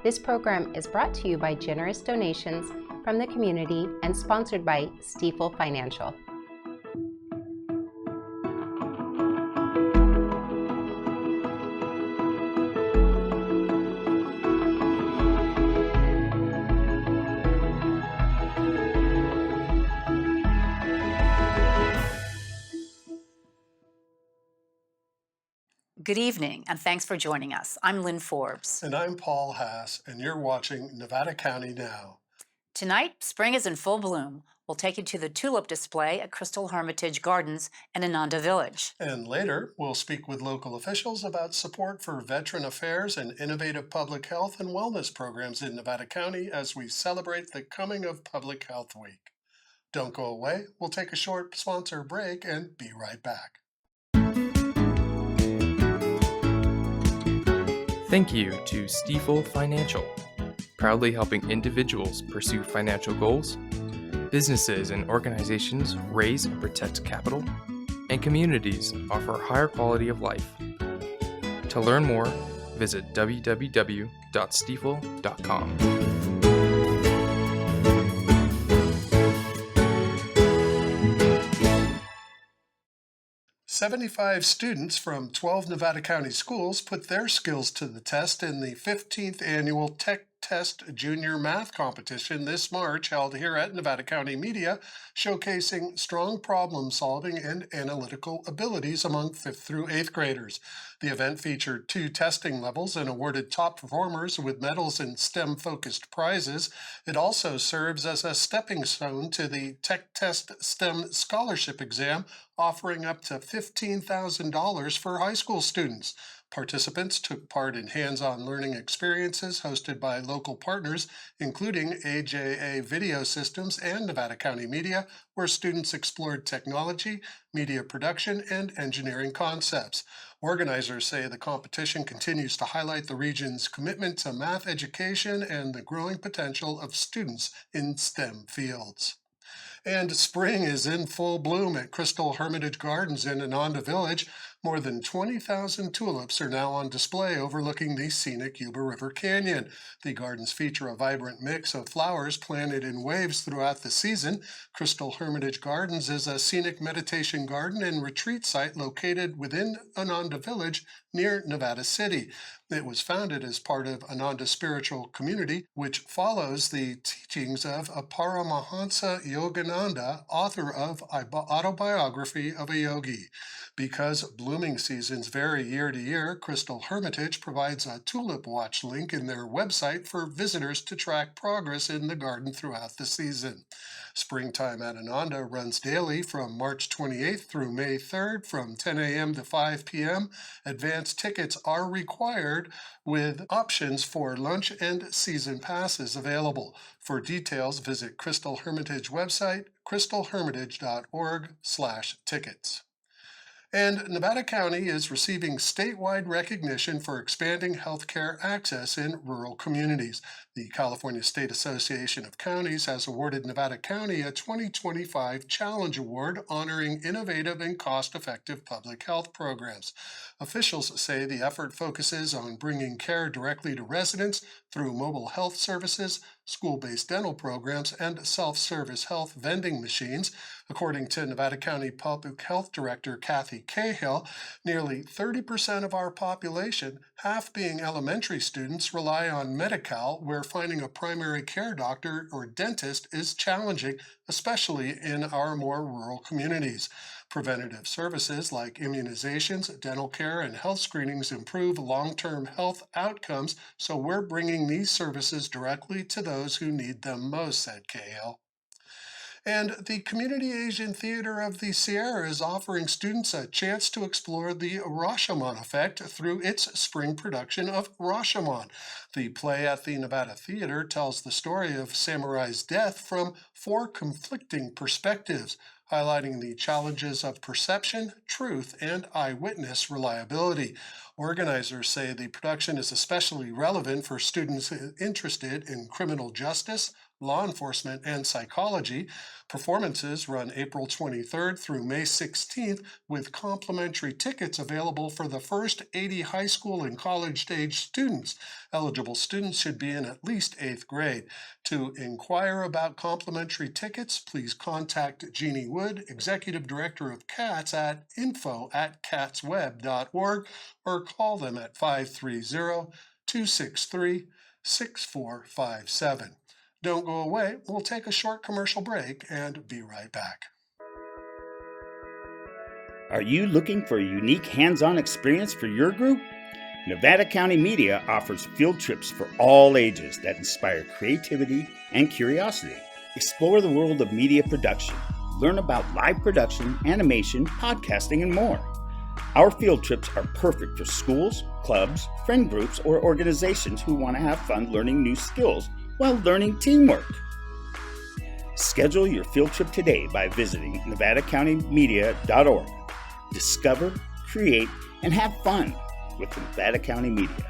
This program is brought to you by generous donations from the community and sponsored by Stifel Financial. Good evening, and thanks for joining us. I'm Lynn Forbes. And I'm Paul Haas, and you're watching Nevada County Now. Tonight, spring is in full bloom. We'll take you to the tulip display at Crystal Hermitage Gardens in Ananda Village. And later, we'll speak with local officials about support for veteran affairs and innovative public health and wellness programs in Nevada County as we celebrate the coming of Public Health Week. Don't go away. We'll take a short sponsor break and be right back. Thank you to Stifel Financial, proudly helping individuals pursue financial goals, businesses and organizations raise and protect capital, and communities offer higher quality of life. To learn more, visit www.stifel.com. 75 students from 12 Nevada County schools put their skills to the test in the 15th annual Tech Test Junior Math Competition this March, held here at Nevada County Media, showcasing strong problem solving and analytical abilities among 5th through 8th graders. The event featured 2 testing levels and awarded top performers with medals and STEM-focused prizes. It also serves as a stepping stone to the Tech Test STEM Scholarship Exam, offering up to $15,000 for high school students. Participants took part in hands-on learning experiences hosted by local partners, including AJA Video Systems and Nevada County Media, where students explored technology, media production, and engineering concepts. Organizers say the competition continues to highlight the region's commitment to math education and the growing potential of students in STEM fields. And spring is in full bloom at Crystal Hermitage Gardens in Ananda Village. More than 20,000 tulips are now on display overlooking the scenic Yuba River Canyon. The gardens feature a vibrant mix of flowers planted in waves throughout the season. Crystal Hermitage Gardens is a scenic meditation garden and retreat site located within Ananda Village near Nevada City. It was founded as part of Ananda Spiritual Community, which follows the teachings of Paramahansa Yogananda, author of Autobiography of a Yogi. Because blooming seasons vary year to year, Crystal Hermitage provides a tulip watch link in their website for visitors to track progress in the garden throughout the season. Springtime at Ananda runs daily from March 28th through May 3rd from 10 a.m. to 5 p.m. Advance tickets are required with options for lunch and season passes available. For details, visit Crystal Hermitage website, crystalhermitage.org/tickets. And Nevada County is receiving statewide recognition for expanding healthcare access in rural communities. The California State Association of Counties has awarded Nevada County a 2025 Challenge Award honoring innovative and cost-effective public health programs. Officials say the effort focuses on bringing care directly to residents through mobile health services, school-based dental programs, and self-service health vending machines. According to Nevada County Public Health Director Kathy Cahill, nearly 30% of our population, half being elementary students, rely on Medi-Cal, where finding a primary care doctor or dentist is challenging, especially in our more rural communities. Preventative services like immunizations, dental care, and health screenings improve long-term health outcomes, so we're bringing these services directly to those who need them most, said Cahill. And the Community Asian Theater of the Sierra is offering students a chance to explore the Rashomon effect through its spring production of Rashomon. The play at the Nevada Theater tells the story of Samurai's death from 4 conflicting perspectives, highlighting the challenges of perception, truth, and eyewitness reliability. Organizers say the production is especially relevant for students interested in criminal justice, law enforcement, and psychology. Performances run April 23rd through May 16th, with complimentary tickets available for the first 80 high school and college-age students. Eligible students should be in at least 8th grade. To inquire about complimentary tickets, please contact Jeannie Wood, Executive Director of CATS, at info@catsweb.org, or call them at 530-263-6457. Don't go away. We'll take a short commercial break and be right back. Are you looking for a unique hands-on experience for your group? Nevada County Media offers field trips for all ages that inspire creativity and curiosity. Explore the world of media production. Learn about live production, animation, podcasting, and more. Our field trips are perfect for schools, clubs, friend groups, or organizations who want to have fun learning new skills while learning teamwork. Schedule your field trip today by visiting nevadacountymedia.org. Discover, create, and have fun with Nevada County Media.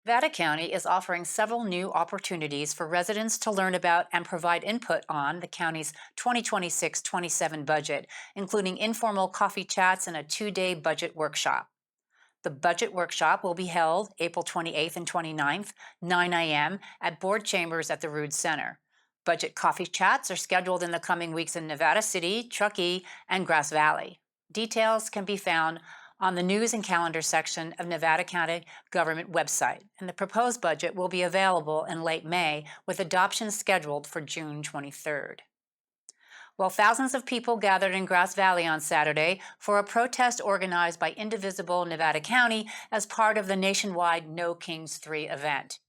Nevada County is offering several new opportunities for residents to learn about and provide input on the county's 2026-27 budget, including informal coffee chats and a 2-day budget workshop. The budget workshop will be held April 28th and 29th, 9 a.m. at Board Chambers at the Rood Center. Budget coffee chats are scheduled in the coming weeks in Nevada City, Truckee, and Grass Valley. Details can be found on the News and Calendar section of Nevada County Government website, and the proposed budget will be available in late May, with adoption scheduled for June 23rd. Well, thousands of people gathered in Grass Valley on Saturday for a protest organized by Indivisible Nevada County as part of the nationwide No Kings 3 event.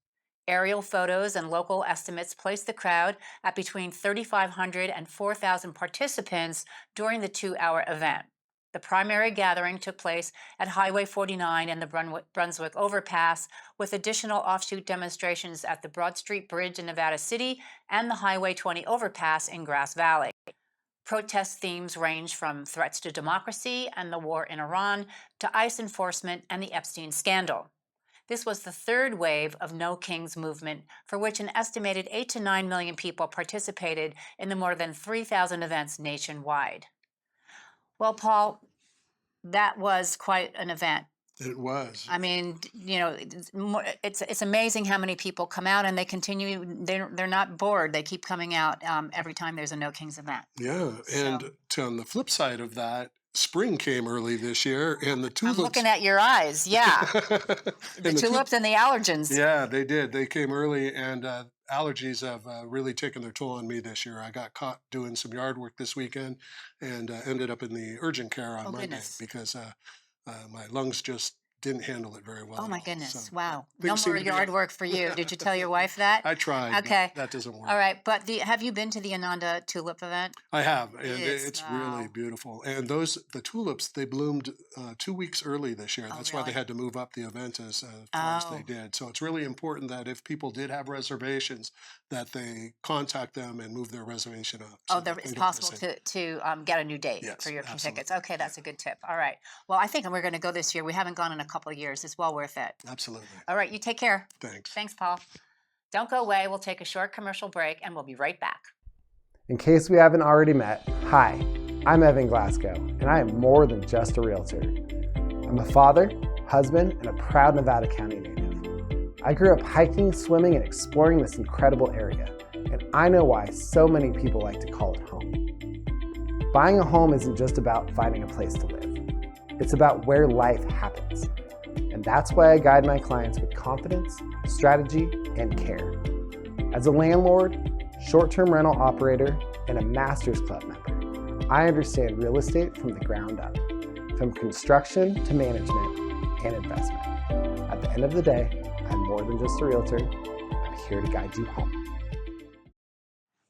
Aerial photos and local estimates placed the crowd at between 3,500 and 4,000 participants during the 2-hour event. The primary gathering took place at Highway 49 and the Brunswick Overpass, with additional offshoot demonstrations at the Broad Street Bridge in Nevada City and the Highway 20 Overpass in Grass Valley. Protest themes range from threats to democracy and the war in Iran to ICE enforcement and the Epstein scandal. This was the third wave of No Kings movement, for which an estimated 8 to 9 million people participated in the more than 3,000 events nationwide. Well, Paul, that was quite an event. It was. I mean, you know, it's amazing how many people come out, and they continue. They're not bored. They keep coming out every time there's a No Kings event. Yeah, and on the flip side of that, spring came early this year, and the tulips. I'm looking at your eyes. Yeah, the tulips and the allergens. Yeah, they did. They came early, and allergies have really taken their toll on me this year. I got caught doing some yard work this weekend, and ended up in the urgent care on Monday because my lungs just didn't handle it very well. Oh my goodness! So, wow, no more yard work for you. Did you tell your wife that? I tried. Okay, that doesn't work. All right, but have you been to the Ananda tulip event? I have, and it's really beautiful. And the tulips, they bloomed 2 weeks early this year. That's why they had to move up the event as far as they did. So it's really important that if people did have reservations, that they contact them and move their reservation up. So it's possible to get a new date for your tickets. Okay, that's a good tip. All right. Well, I think we're going to go this year. We haven't gone in a couple of years. It's well worth it. Absolutely. All right, you take care. Thanks. Thanks, Paul. Don't go away. We'll take a short commercial break, and we'll be right back. In case we haven't already met, hi, I'm Evan Glasgow, and I am more than just a realtor. I'm a father, husband, and a proud Nevada County native. I grew up hiking, swimming, and exploring this incredible area, and I know why so many people like to call it home. Buying a home isn't just about finding a place to live. It's about where life happens. And that's why I guide my clients with confidence, strategy, and care. As a landlord, short-term rental operator, and a Master's Club member, I understand real estate from the ground up, from construction to management and investment. At the end of the day, I'm more than just a realtor. I'm here to guide you home.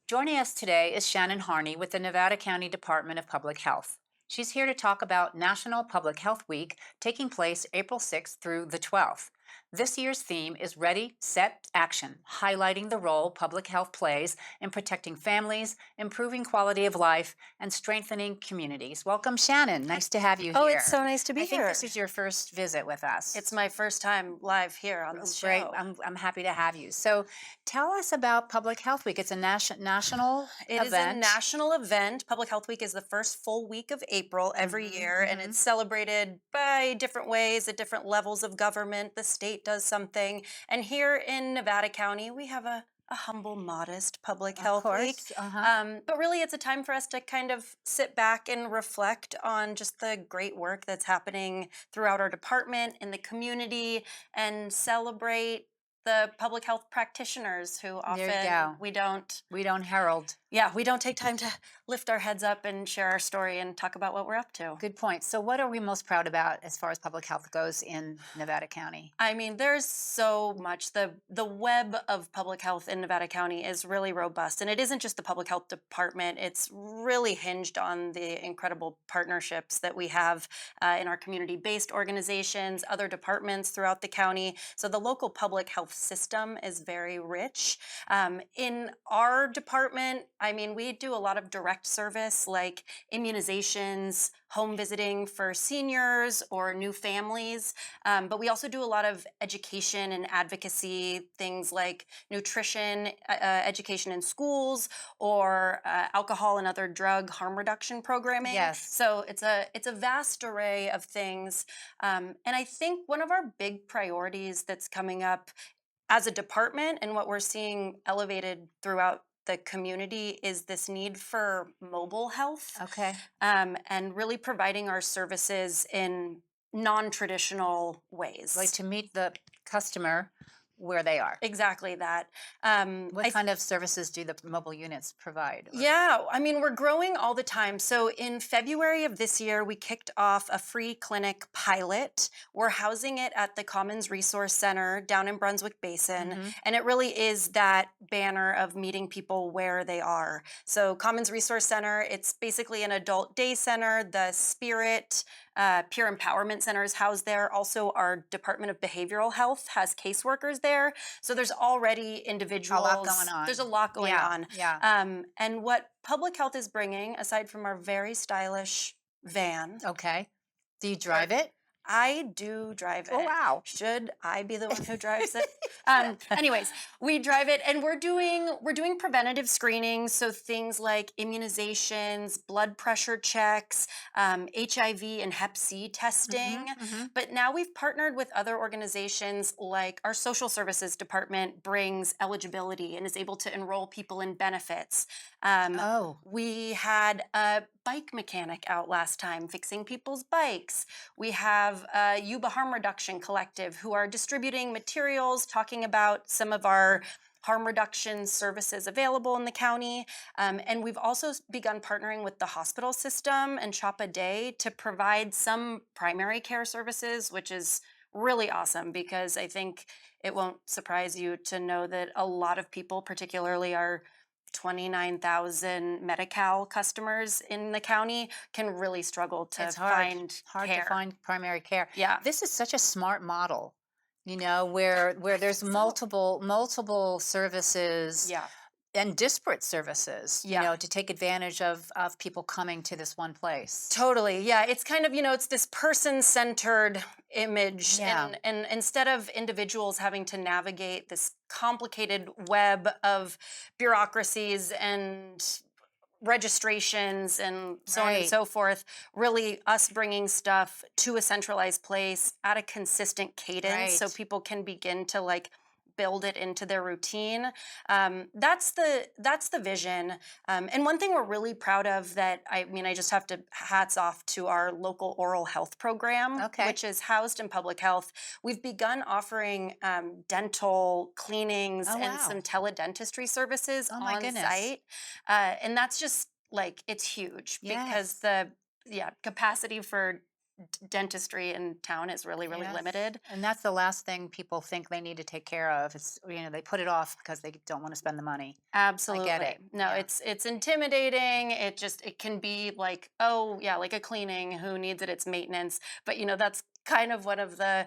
Joining us today is Shannon Harney with the Nevada County Department of Public Health. She's here to talk about National Public Health Week, taking place April 6th through the 12th. This year's theme is Ready, Set, Action, highlighting the role public health plays in protecting families, improving quality of life, and strengthening communities. Welcome, Shannon. Nice to have you Oh, here. it's so nice to be I think here. this is your first visit with us. It's my first time live here on this Great. show. I'm happy to have you. So tell us about Public Health Week. It's a national It is a national event. Public Health Week is the first full week of April every year, and it's celebrated by different ways at different levels of government. The state does something. And here in Nevada County, we have a humble, modest Public Health Week. But really, it's a time for us to kind of sit back and reflect on just the great work that's happening throughout our department, in the community, and celebrate the public health practitioners who often we don't herald. Yeah, we don't take time to lift our heads up and share our story and talk about what we're up to. Good point. So what are we most proud about as far as public health goes in Nevada County? I mean, there's so much. The web of public health in Nevada County is really robust. And it isn't just the public health department. It's really hinged on the incredible partnerships that we have in our community-based organizations, other departments throughout the county. So the local public health system is very rich. In our department, I mean, we do a lot of direct service like immunizations, home visiting for seniors or new families. But we also do a lot of education and advocacy, things like nutrition education in schools or alcohol and other drug harm reduction programming. Yes. So it's a vast array of things. And I think one of our big priorities that's coming up as a department and what we're seeing elevated throughout the community is this need for mobile health. Okay. And really providing our services in non-traditional ways. Like to meet the customer where they are. Exactly that. What kind of services do the mobile units provide? Yeah, I mean, we're growing all the time. So in February of this year, we kicked off a free clinic pilot. We're housing it at the Commons Resource Center down in Brunswick Basin. And it really is that banner of meeting people where they are. So Commons Resource Center, it's basically an adult day center. The Spirit Peer Empowerment Center is housed there. Also, our Department of Behavioral Health has caseworkers there. So there's already individuals. A lot going on. There's a lot going on. Yeah. And what public health is bringing, aside from our very stylish van. Okay. Do you drive it? I do drive it. Oh, wow. Should I be the one who drives it? Anyways, we drive it, and we're doing preventative screenings, so things like immunizations, blood pressure checks, HIV and Hep C testing. But now we've partnered with other organizations, like our social services department brings eligibility and is able to enroll people in benefits. We had a bike mechanic out last time fixing people's bikes. We have Yuba Harm Reduction Collective who are distributing materials, talking about some of our harm reduction services available in the county. And we've also begun partnering with the hospital system and Shop a Day to provide some primary care services, which is really awesome because I think it won't surprise you to know that a lot of people, particularly our 29,000 Medi-Cal customers in the county, can really struggle to find hard care. to find primary care. Yeah. This is such a smart model, you know, where there's multiple services. Yeah. And disparate services, you know, to take advantage of people coming to this one place. Totally. Yeah. It's kind of, you know, it's this person-centered image. Yeah. And instead of individuals having to navigate this complicated web of bureaucracies and registrations and so on and so forth, really us bringing stuff to a centralized place at a consistent cadence so people can begin to like build it into their routine. That's the vision. And one thing we're really proud of that, I mean, I just have to hats off to our local oral health program, which is housed in public health. We've begun offering dental cleanings and some teledentistry services on site. And that's just like, it's huge because the capacity for dentistry in town is really limited. And that's the last thing people think they need to take care of. It's, you know, they put it off because they don't want to spend the money. Absolutely. I get it. No, it's intimidating. It can be like, oh yeah, like a cleaning, who needs it? It's maintenance. But you know, that's kind of one of the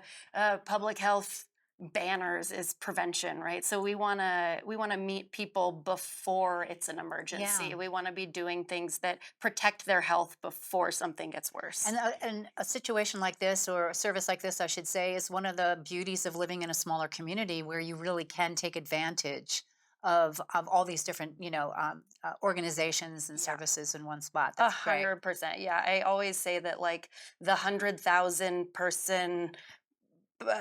public health banners is prevention, right? So we want to meet people before it's an emergency. Yeah. We want to be doing things that protect their health before something gets worse. And a situation like this, or a service like this, I should say, is one of the beauties of living in a smaller community where you really can take advantage of all these different, organizations and services in one spot. That's great. 100%. Yeah, I always say that like the 100,000 person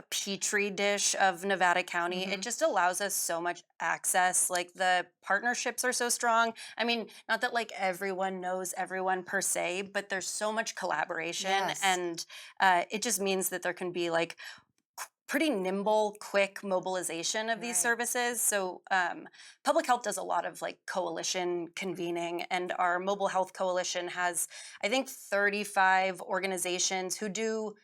petri dish of Nevada County. It just allows us so much access. Like the partnerships are so strong. I mean, not that like everyone knows everyone per se, but there's so much collaboration, Yes. and it just means that there can be like pretty nimble, quick mobilization of these Right. services. So public health does a lot of like coalition convening, and our mobile health coalition has, I think, 35 organizations who do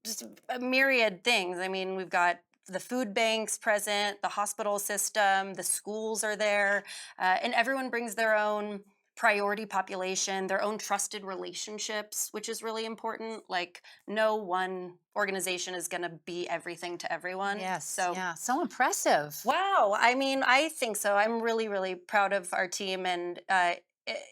just a myriad things. I mean, we've got the food banks present, the hospital system, the schools are there, and everyone brings their own priority population, their own trusted relationships, which is really important. Like, no one organization is going to be everything to everyone. Yes. So, Yeah. So impressive. wow. I mean, I think so. I'm really, really proud of our team, and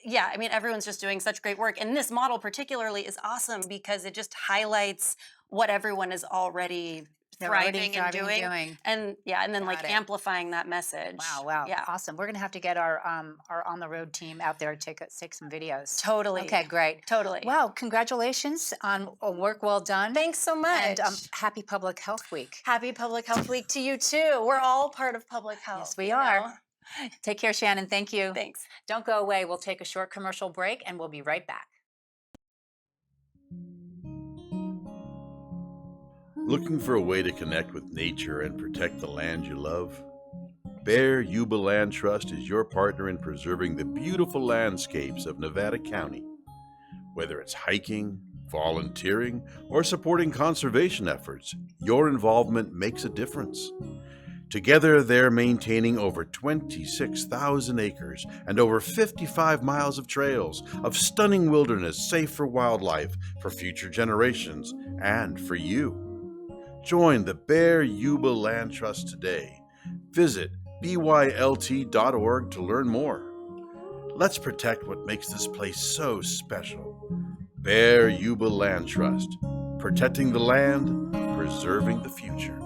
yeah, I mean, everyone's just doing such great work. And this model particularly is awesome because it just highlights what everyone is already They're already thriving and thriving and doing. and yeah, and then like Got it. amplifying that message. Wow. Yeah, Awesome. We're gonna have to get our on the road team out there to take some videos. totally. Okay, great. Totally. Wow, congratulations on a work well done. Thanks so much. And happy Public Health Week. Happy Public Health Week to you too. We're all part of public health. Yes, we you are. know? Take care, Shannon. Thank you. Thanks. Don't go away. We'll take a short commercial break and we'll be right back. Looking for a way to connect with nature and protect the land you love? Bear Yuba Land Trust is your partner in preserving the beautiful landscapes of Nevada County. Whether it's hiking, volunteering, or supporting conservation efforts, your involvement makes a difference. Together, they're maintaining over 26,000 acres and over 55 miles of trails of stunning wilderness safe for wildlife, for future generations, and for you. Join the Bear Yuba Land Trust today. Visit bylt.org to learn more. Let's protect what makes this place so special. Bear Yuba Land Trust. Protecting the land, preserving the future.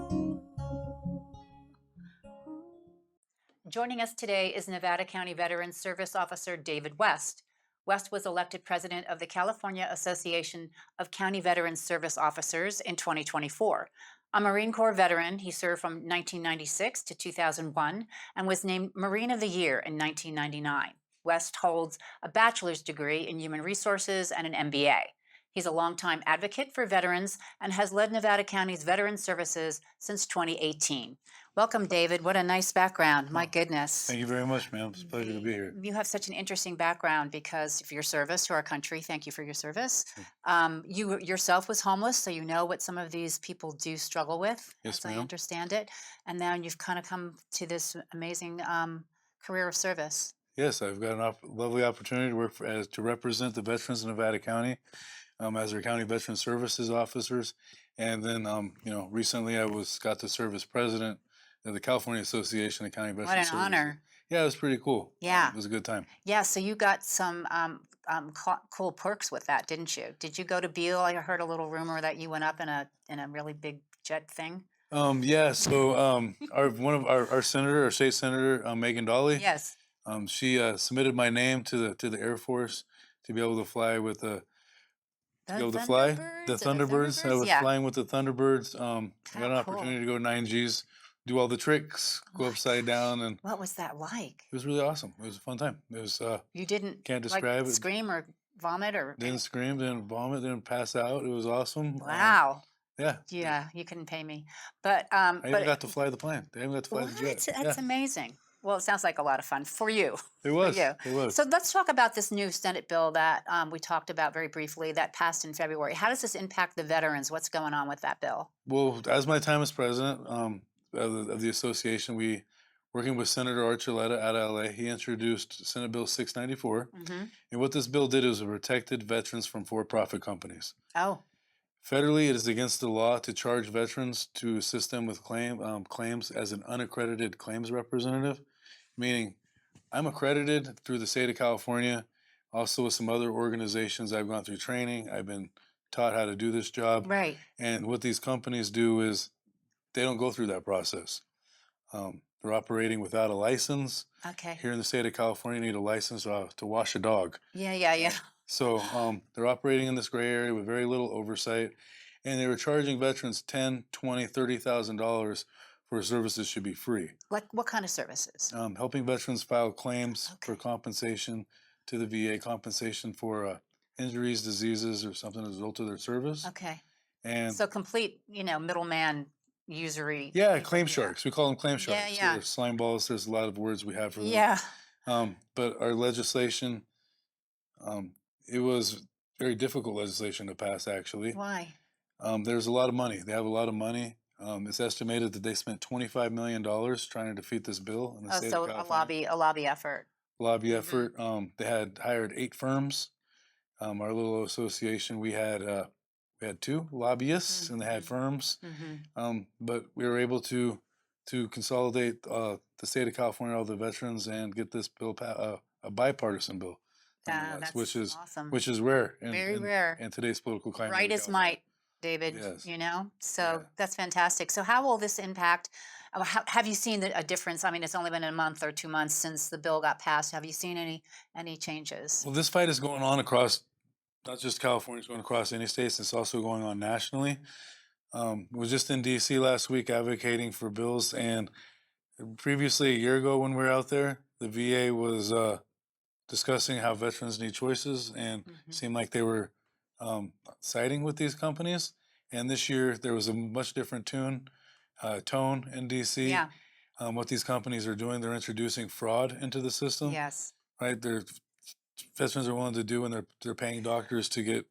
Joining us today is Nevada County Veterans Service Officer David West. West was elected president of the California Association of County Veterans Service Officers in 2024. A Marine Corps veteran, he served from 1996 to 2001 and was named Marine of the Year in 1999. West holds a bachelor's degree in human resources and an MBA. He's a longtime advocate for veterans and has led Nevada County's veteran services since 2018. Welcome, David. What a nice background. My goodness. Thank you very much, ma'am. It's a pleasure to be here. You have such an interesting background because of your service to our country. Thank you for your service. You yourself was homeless, so you know what some of these people do struggle with, Yes, as I ma'am. understand it. And now you've kind of come to this amazing career of service. Yes, I've got a lovely opportunity to work to represent the veterans in Nevada County as their county veteran services officers. And then, recently I got to serve as president of the California Association of County Veteran What an Services. honor. Yeah, it was pretty cool. Yeah. It was a good time. Yeah, so you got some cool perks with that, didn't you? Did you go to Beale? I heard a little rumor that you went up in a really big jet thing. Yeah, so our senator, our state senator, Megan Dolly. Yes. She submitted my name to the Air Force to be able to fly with the Thunderbirds. I was flying with the Thunderbirds. I got an opportunity to go 9Gs, do all the tricks, go upside down, and what was that like? it was really awesome. It was a fun time. It was You didn't can't describe it. scream or vomit or Didn't scream, didn't vomit, didn't pass out. It was awesome. wow. Yeah. Yeah, you couldn't pay me, but I even got to fly the plane. I even got to fly what? the jet. That's amazing. Well, it sounds like a lot of fun for you. It was. you. It was. So let's talk about this new Senate bill that we talked about very briefly that passed in February. How does this impact the veterans? What's going on with that bill? Well, as my time as president of the association, working with Senator Archuleta out of LA, he introduced Senate Bill 694. Mm-hmm. And what this bill did is it protected veterans from for-profit companies. Oh, Federally, it is against the law to charge veterans to assist them with claims as an unaccredited claims representative, meaning I'm accredited through the state of California, also with some other organizations. I've gone through training. I've been taught how to do this job. Right. And what these companies do is they don't go through that process. They're operating without a license. Okay. Here in the state of California, you need a license to wash a dog. Yeah. So they're operating in this gray area with very little oversight, and they were charging veterans $10,000, $20,000, $30,000 for services should be free. Like what kind of services? Helping veterans file claims for Okay. compensation to the VA, compensation for injuries, diseases, or something as a result of their service. Okay. And So complete, middleman usury. yeah, people, claim sharks. We call them claim Yeah, sharks. yeah. Or slime balls. There's a lot of words we have for them. Yeah. But our legislation, it was very difficult legislation to pass, actually. Why? There's a lot of money. They have a lot of money. It's estimated that they spent $25 million trying to defeat this bill in the Oh, state so of a California. lobby effort. Lobby effort. They had hired 8 firms. Our little association, we had 2 lobbyists, and they had firms. But we were able to consolidate the state of California, all the veterans, and get this bill a bipartisan bill, That's which is awesome. which is rare. Very rare. in today's political climate. Right in as California. might, David. Yes. So Yeah. that's fantastic. So how will this impact? Have you seen a difference? I mean, it's only been a month or 2 months since the bill got passed. Have you seen any changes? Well, this fight is going on across not just California; it's going across any states. It's also going on nationally. Was just in D.C. last week advocating for bills, and previously a year ago when we were out there, the VA was discussing how veterans need choices, and seemed like they were siding with these companies. And this year there was a much different tone in DC. Yeah. What these companies are doing, they're introducing fraud into the system. Yes. Right? Veterans are willing to do, and they're paying doctors to get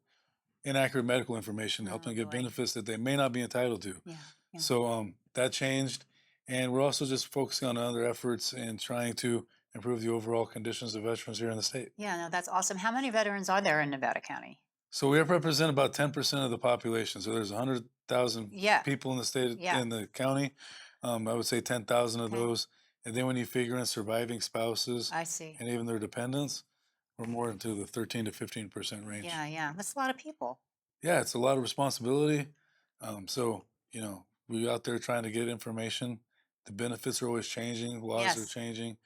inaccurate medical information, helping get boy. benefits that they may not be entitled to. Yeah. So that changed, and we're also just focusing on other efforts and trying to improve the overall conditions of veterans here in the state. Yeah. No, that's awesome. How many veterans are there in Nevada County? So we represent about 10% of the population. So there's 100,000 Yeah. people in the state, Yeah. in the county. I would say 10,000 of Okay. those. And then when you figure in surviving spouses I see. and even their dependents, we're more into the 13 to 15% range. Yeah. That's a lot of people. Yeah, it's a lot of responsibility. So, we're out there trying to get information. The benefits are always changing, laws are Yes. changing,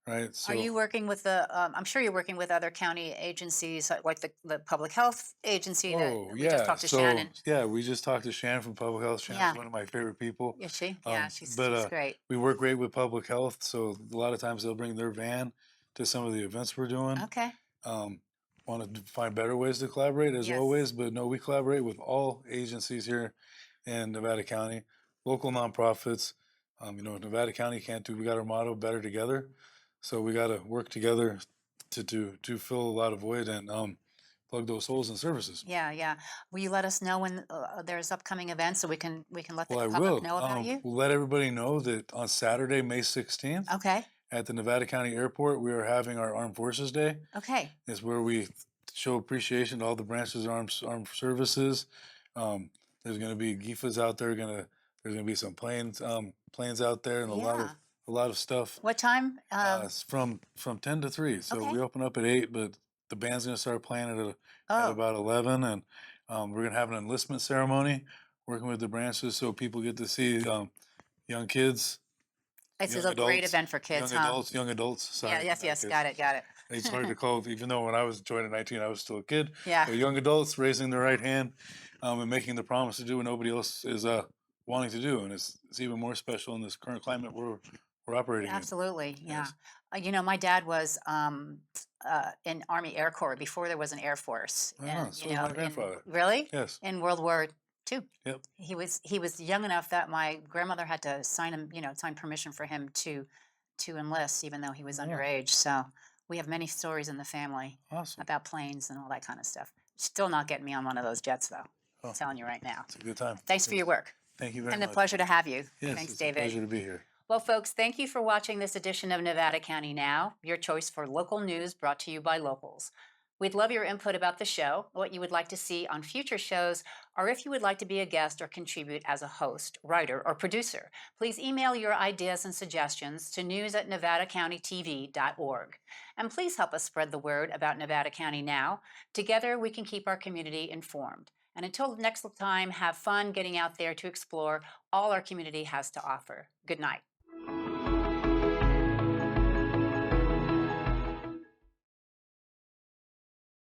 right? So Are you working with I'm sure you're working with other county agencies like the public health agency that oh, we yeah. just talked to So, Shannon. yeah, we just talked to Shannon from Public Health. Shannon's Yeah. one of my favorite people. Is she? Yeah, Um, she's but great. we work great with Public Health, so a lot of times they'll bring their van to some of the events we're doing. Okay. Want to find better ways to collaborate as Yes. always, but no, we collaborate with all agencies here in Nevada County, local nonprofits. Nevada County can't do. We got our motto, "Better Together," so we got to work together to fill a lot of void and plug those holes in services. Yeah. Will you let us know when there's upcoming events so we can let the Well, I public will. know about you? We'll let everybody know that on Saturday, May 16th, Okay. at the Nevada County Airport, we are having our Armed Forces Day. Okay. It's where we show appreciation to all the branches of armed services. There's going to be GIFAs out there. There's going to be some planes out there, and Yeah. a lot of stuff. What time? It's from 10 to 3. So Okay. we open up at 8, but the band's going to start playing at Oh. about 11, and we're going to have an enlistment ceremony, working with the branches, so people get to see young kids. It's young a great adults, event for kids, huh? Young adults. Sorry, Yeah. Yes. not kids. Got it. It's hard to call, even though when I was joined at 19, I was still a kid. Yeah. But young adults raising their right hand and making the promise to do what nobody else is wanting to do, and it's even more special in this current climate we're operating in. Absolutely. Yeah. Yes. My dad was in Army Air Corps before there was an Air Force. Ah, so was my grandfather. Really? Yes. In World War II. Yep. He was young enough that my grandmother had to sign permission for him to enlist, even though he was underage. So we have many stories in the family Awesome. about planes and all that kind of stuff. Still not getting me on one of those jets, though. Oh. I'm telling you right now. It's a good time. Thanks for your work. Thank you very And much. a pleasure to have you. Yes, Thanks, it's David. a pleasure to be here. Well, folks, thank you for watching this edition of Nevada County Now, your choice for local news brought to you by locals. We'd love your input about the show, what you would like to see on future shows, or if you would like to be a guest or contribute as a host, writer, or producer. Please email your ideas and suggestions to news@nevadacountytv.org. And please help us spread the word about Nevada County Now. Together, we can keep our community informed. And until next time, have fun getting out there to explore all our community has to offer. Good night.